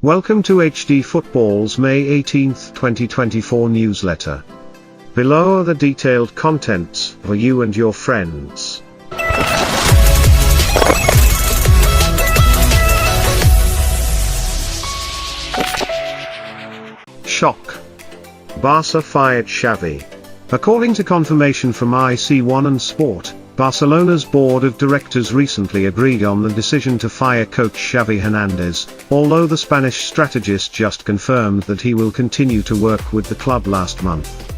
Welcome to HD Football's May 18, 2024 newsletter. Below are the detailed contents for you and your friends. Shock. Barca fired Xavi. According to confirmation from IC1 and Sport, Barcelona's board of directors recently agreed on the decision to fire coach Xavi Hernandez, although the Spanish strategist just confirmed that he will continue to work with the club last month.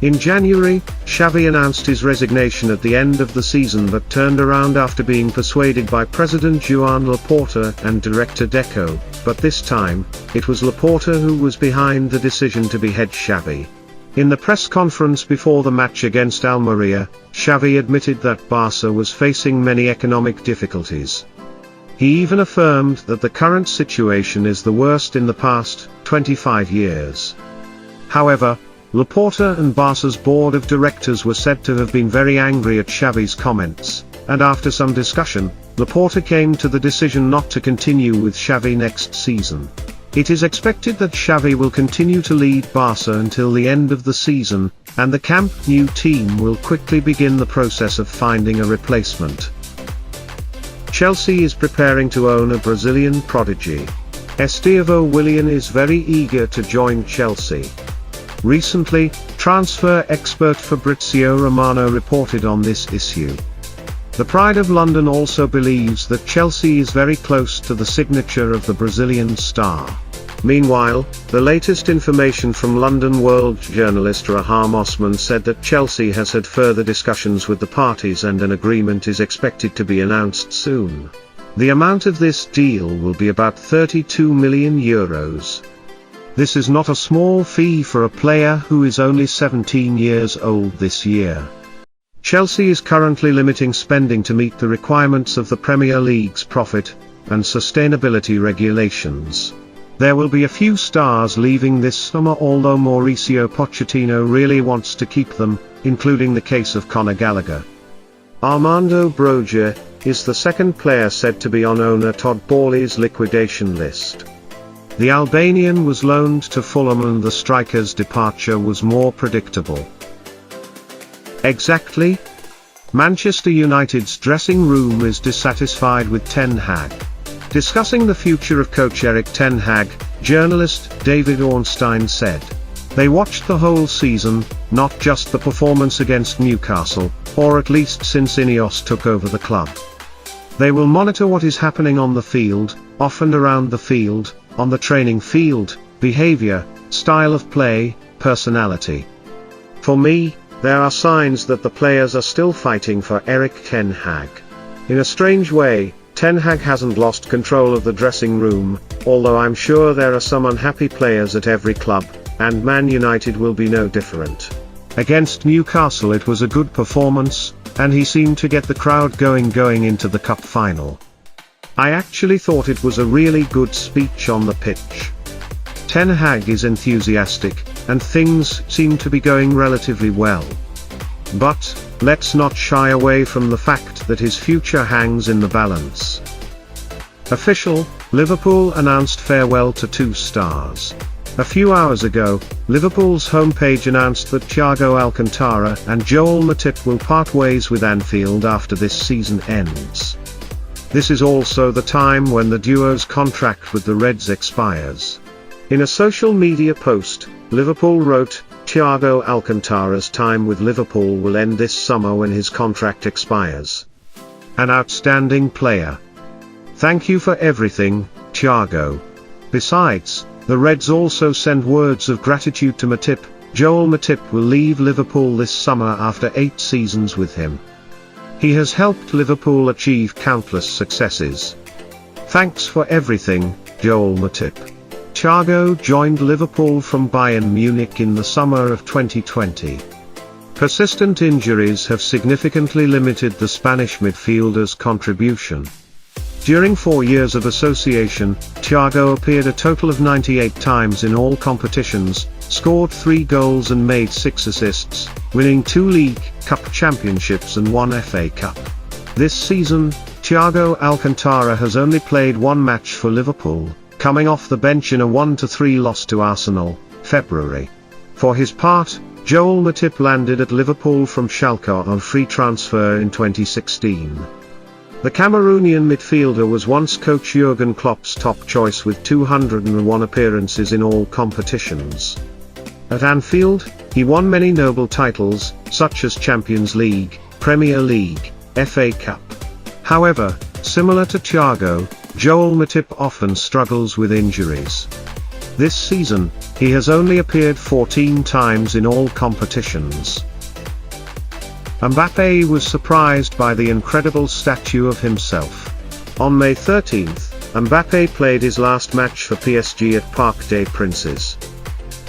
In January, Xavi announced his resignation at the end of the season but turned around after being persuaded by President Joan Laporta and director Deco, but this time, it was Laporta who was behind the decision to behead Xavi. In the press conference before the match against Almeria, Xavi admitted that Barca was facing many economic difficulties. He even affirmed that the current situation is the worst in the past 25 years. However, Laporta and Barca's board of directors were said to have been very angry at Xavi's comments, and after some discussion, Laporta came to the decision not to continue with Xavi next season. It is expected that Xavi will continue to lead Barca until the end of the season, and the Camp Nou team will quickly begin the process of finding a replacement. Chelsea is preparing to own a Brazilian prodigy. Estevão Willian is very eager to join Chelsea. Recently, transfer expert Fabrizio Romano reported on this issue. The Pride of London also believes that Chelsea is very close to the signature of the Brazilian star. Meanwhile, the latest information from London World journalist Raham Osman said that Chelsea has had further discussions with the parties and an agreement is expected to be announced soon. The amount of this deal will be about €32 million. This is not a small fee for a player who is only 17 years old this year. Chelsea is currently limiting spending to meet the requirements of the Premier League's profit and sustainability regulations. There will be a few stars leaving this summer, although Mauricio Pochettino really wants to keep them, including the case of Conor Gallagher. Armando Broja is the second player said to be on owner Todd Boehly's liquidation list. The Albanian was loaned to Fulham and the striker's departure was more predictable. Exactly? Manchester United's dressing room is dissatisfied with Ten Hag. Discussing the future of coach Erik Ten Hag, journalist David Ornstein said, "They watched the whole season, not just the performance against Newcastle, or at least since Ineos took over the club. They will monitor what is happening on the field, off and around the field, on the training field, behavior, style of play, personality. For me, there are signs that the players are still fighting for Erik Ten Hag. In a strange way, Ten Hag hasn't lost control of the dressing room, although I'm sure there are some unhappy players at every club, and Man United will be no different. Against Newcastle it was a good performance, and he seemed to get the crowd going into the cup final. I actually thought it was a really good speech on the pitch. Ten Hag is enthusiastic, and things seem to be going relatively well. But, let's not shy away from the fact that his future hangs in the balance." Official, Liverpool announced farewell to two stars. A few hours ago, Liverpool's homepage announced that Thiago Alcantara and Joel Matip will part ways with Anfield after this season ends. This is also the time when the duo's contract with the Reds expires. In a social media post, Liverpool wrote, "Thiago Alcantara's time with Liverpool will end this summer when his contract expires. An outstanding player. Thank you for everything, Thiago." Besides, the Reds also send words of gratitude to Matip. Joel Matip will leave Liverpool this summer after 8 seasons with him. He has helped Liverpool achieve countless successes. Thanks for everything, Joel Matip. Thiago joined Liverpool from Bayern Munich in the summer of 2020. Persistent injuries have significantly limited the Spanish midfielder's contribution. During 4 years of association, Thiago appeared a total of 98 times in all competitions, scored 3 goals and made 6 assists, winning 2 League Cup championships and 1 FA Cup. This season, Thiago Alcantara has only played 1 match for Liverpool, coming off the bench in a 1-3 loss to Arsenal, February. For his part, Joel Matip landed at Liverpool from Schalke on free transfer in 2016. The Cameroonian midfielder was once coach Jurgen Klopp's top choice with 201 appearances in all competitions. At Anfield, he won many noble titles, such as Champions League, Premier League, FA Cup. However, similar to Thiago, Joel Matip often struggles with injuries. This season, he has only appeared 14 times in all competitions. Mbappé was surprised by the incredible statue of himself. On May 13, Mbappé played his last match for PSG at Parc des Princes.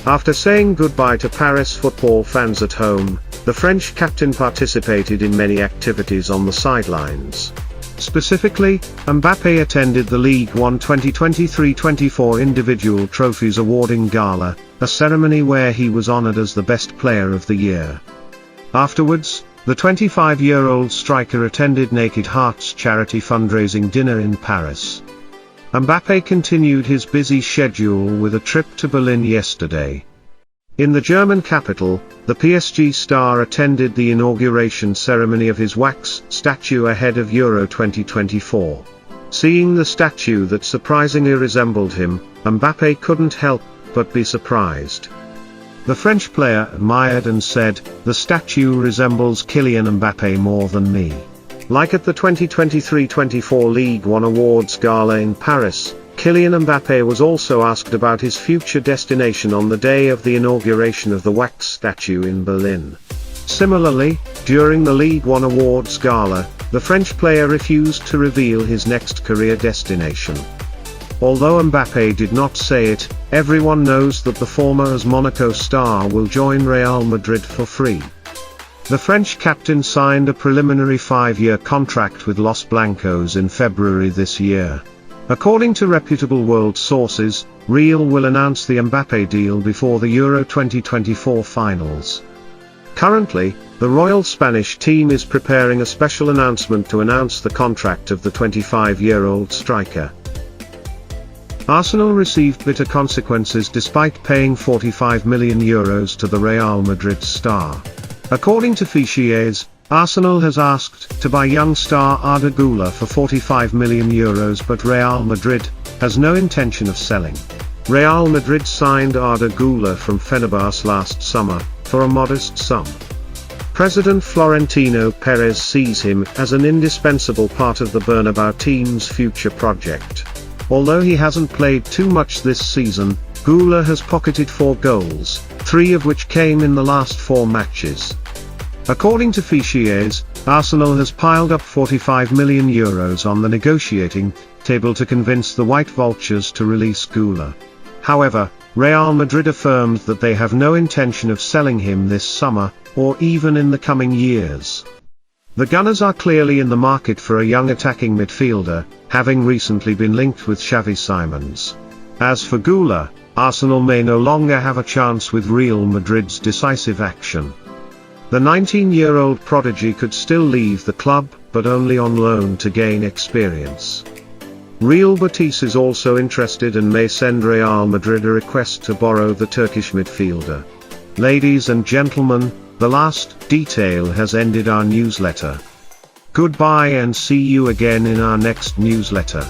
After saying goodbye to Paris football fans at home, the French captain participated in many activities on the sidelines. Specifically, Mbappé attended the Ligue 1 2023-24 Individual Trophies Awarding Gala, a ceremony where he was honored as the best player of the year. Afterwards, the 25-year-old striker attended Naked Hearts charity fundraising dinner in Paris. Mbappé continued his busy schedule with a trip to Berlin yesterday. In the German capital, the PSG star attended the inauguration ceremony of his wax statue ahead of Euro 2024. Seeing the statue that surprisingly resembled him, Mbappé couldn't help but be surprised. The French player admired and said, "The statue resembles Kylian Mbappé more than me." Like at the 2023-24 Ligue 1 Awards Gala in Paris, Kylian Mbappé was also asked about his future destination on the day of the inauguration of the wax statue in Berlin. Similarly, during the Ligue 1 Awards Gala, the French player refused to reveal his next career destination. Although Mbappé did not say it, everyone knows that the former AS Monaco star will join Real Madrid for free. The French captain signed a preliminary 5-year contract with Los Blancos in February this year. According to reputable world sources, Real will announce the Mbappé deal before the Euro 2024 finals. Currently, the Royal Spanish team is preparing a special announcement to announce the contract of the 25-year-old striker. Arsenal received bitter consequences despite paying €45 million to the Real Madrid star. According to Fichiers, Arsenal has asked to buy young star Arda Güler for €45 million but Real Madrid has no intention of selling. Real Madrid signed Arda Güler from Fenerbahce last summer, for a modest sum. President Florentino Perez sees him as an indispensable part of the Bernabeu team's future project. Although he hasn't played too much this season, Güler has pocketed 4 goals, 3 of which came in the last 4 matches. According to Fichiers, Arsenal has piled up €45 million on the negotiating table to convince the White Vultures to release Güler. However, Real Madrid affirmed that they have no intention of selling him this summer, or even in the coming years. The Gunners are clearly in the market for a young attacking midfielder, having recently been linked with Xavi Simons. As for Güler, Arsenal may no longer have a chance with Real Madrid's decisive action. The 19-year-old prodigy could still leave the club, but only on loan to gain experience. Real Betis is also interested and may send Real Madrid a request to borrow the Turkish midfielder. Ladies and gentlemen, the last detail has ended our newsletter. Goodbye and see you again in our next newsletter.